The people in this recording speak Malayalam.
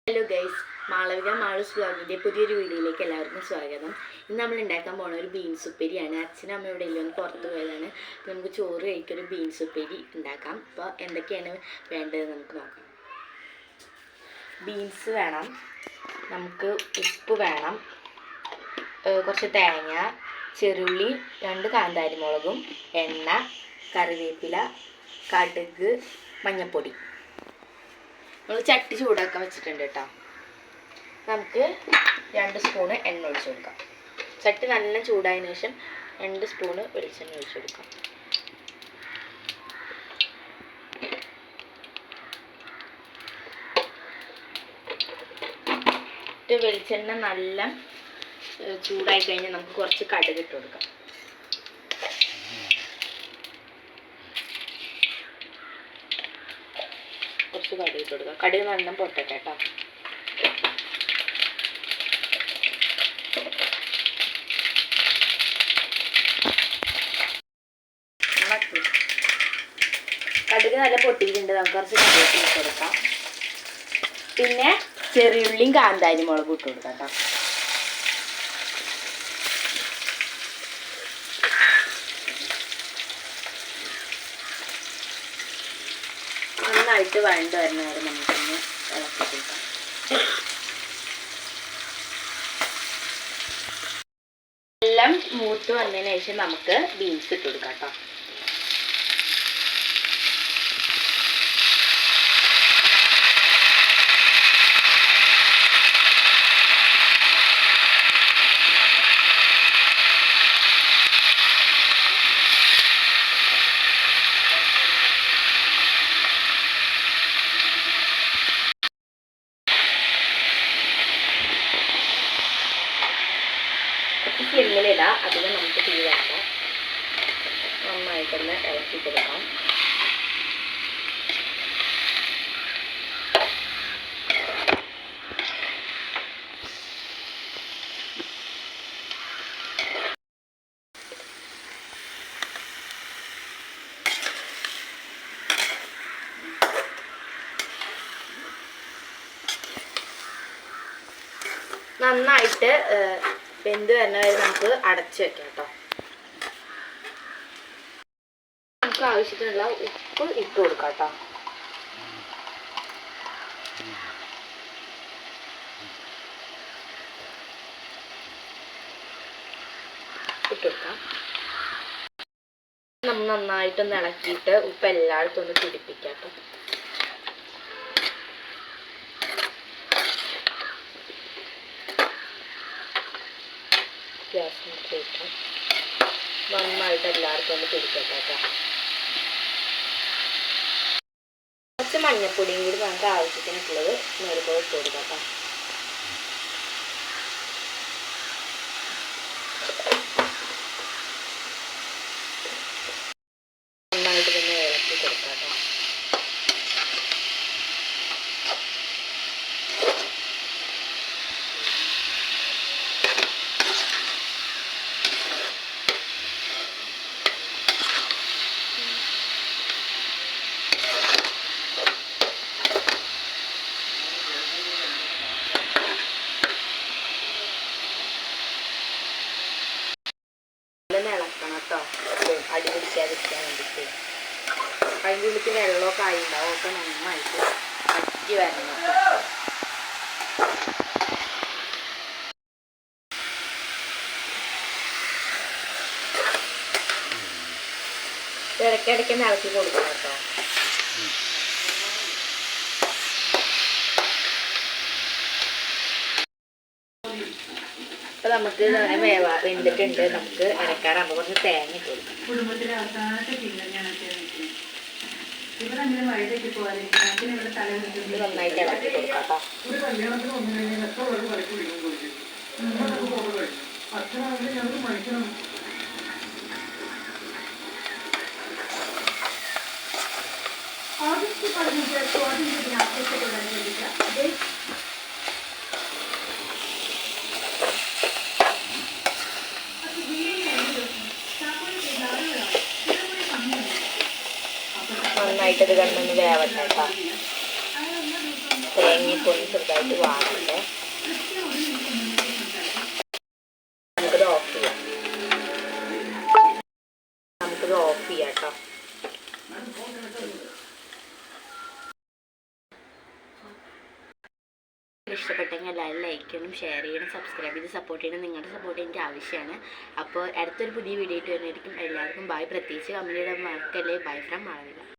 ഹലോ ഗൈസ്, മാളവിക മാളൂസ് വ്ലോഗിൻ്റെ പുതിയൊരു വീഡിയോയിലേക്ക് എല്ലാവർക്കും സ്വാഗതം. ഇന്ന് നമ്മൾ ഉണ്ടാക്കാൻ പോകുന്ന ഒരു ബീൻസ് ഉപ്പേരിയാണ്. അച്ഛനും അമ്മ ഇവിടെ ഇല്ലൊന്ന് പുറത്ത് പോയതാണ്. അപ്പോൾ നമുക്ക് ചോറ് കഴിക്കൊരു ബീൻസ് ഉപ്പേരി ഉണ്ടാക്കാം. അപ്പോൾ എന്തൊക്കെയാണ് വേണ്ടത് നമുക്ക് നോക്കാം. ബീൻസ് വേണം, നമുക്ക് ഉപ്പ് വേണം, കുറച്ച് തേങ്ങ, ചെറുള്ളി, 2 കാന്താരി മുളകും, എണ്ണ, കറിവേപ്പില, കടുക്, മഞ്ഞൾപ്പൊടി. നമ്മൾ ചട്ടി ചൂടാക്കാൻ വെച്ചിട്ടുണ്ട് കേട്ടോ. നമുക്ക് 2 സ്പൂണ് എണ്ണ ഒഴിച്ചു കൊടുക്കാം. ചട്ടി നല്ല ചൂടായതിനു ശേഷം 2 സ്പൂണ് വെളിച്ചെണ്ണ ഒഴിച്ചു കൊടുക്കാം. വെളിച്ചെണ്ണ നല്ല ചൂടായി കഴിഞ്ഞാൽ നമുക്ക് കുറച്ച് കടുക് ഇട്ട് കൊടുക്കാം. കുറച്ച് കടുക് ഇട്ട് കൊടുക്കാം. കടുക് നല്ല പൊട്ടട്ടെ കേട്ടോ. കടുക് നല്ല പൊട്ടിയിട്ടുണ്ട്. നമുക്ക് കുറച്ച് കറിവേപ്പില ഇട്ട് കൊടുക്കാം. പിന്നെ ചെറിയുള്ളിയും കാന്താരി മുളകും ഇട്ട് കൊടുക്കാം കേട്ടോ. നന്നായിട്ട് വഴണ്ട് വരുന്ന വരെ നമുക്കൊന്ന് ഇളക്കി കൊടുക്കാം. എല്ലാം മൂത്ത് വന്നതിന് ശേഷം നമുക്ക് ബീൻസ് ഇട്ട് കൊടുക്കാം കേട്ടോ. ഫ്ലെയിമിലിടാം, അതിൽ നമുക്ക് തീ വേണ്ട. നന്നായിട്ടൊന്ന് ഇളക്കി കൊടുക്കാം. നന്നായിട്ട് വെന്ത് വരുന്ന വരെ നമുക്ക് അടച്ചു വെക്കാം കേട്ടോ. നമുക്ക് ആവശ്യത്തിനുള്ള ഉപ്പ് ഇട്ട് കൊടുക്കാം കേട്ടോ. ഇട്ടുകൊടുക്കാം. നമ്മൾ നന്നായിട്ടൊന്ന് ഇളക്കിയിട്ട് ഉപ്പ് എല്ലായിടത്തും ഒന്ന് പിടിപ്പിക്കാം കേട്ടോ. ഗ്യാസിന് നന്നായിട്ട് എല്ലാവർക്കും ഒന്ന് പിടിക്കട്ടെ കേട്ടോ. കുറച്ച് മഞ്ഞൾപ്പൊടിയും കൂടി നമുക്ക് ആവശ്യത്തിനുള്ളത് നേരിട്ട് ഇട്ട് കൊടുക്കാം കേട്ടോ. നന്നായിട്ട് തന്നെ ഇളക്കി കൊടുക്കാം കേട്ടോ. ഇളക്കണം കേട്ടോ, അടി പിടിക്കാതിരിക്കാൻ വേണ്ടിയിട്ട്. അതിൻ്റെ ഉള്ളിൽ വെള്ളമൊക്കെ ആയിണ്ടാവും. ഒക്കെ നന്നായിട്ട് വറ്റി വരണം കേട്ടോ. ഇടയ്ക്കിടയ്ക്ക് ഇളക്കി കൊടുക്കണം കേട്ടോ. അപ്പോൾ നമുക്ക് വെന്തിട്ടുണ്ട്. നമുക്ക് ഇറക്കാറാകുമ്പോൾ കുറച്ച് തേങ്ങ ഇട്ട് കൊടുക്കാം. നന്നായിട്ട് ഇളക്കി കൊടുക്കാം കേട്ടോ. നന്നായിട്ടത് കിടന്നൊന്ന് വേവട്ടെ കേട്ടോ. തേങ്ങയൊക്കെ ഒന്ന് ചെറുതായിട്ട് വാങ്ങട്ടെ. നമുക്കിത് ഓഫ് ചെയ്യാം. കേട്ടോ. ഇഷ്ടപ്പെട്ടെങ്കിൽ എല്ലാവരും ലൈക്ക് ചെയ്യണം, ഷെയർ ചെയ്യണം, സബ്സ്ക്രൈബ് ചെയ്ത് സപ്പോർട്ട് ചെയ്യണം. നിങ്ങളുടെ സപ്പോർട്ട് എനിക്ക് ആവശ്യമാണ്. അപ്പോൾ അടുത്തൊരു പുതിയ വീഡിയോ ആയിട്ട് വരുന്നതായിരിക്കും. എല്ലാവർക്കും ബൈ. പ്രത്യേകിച്ച് കമ്പനിയുടെ മറക്കല്ലേ. Bye from Malavika.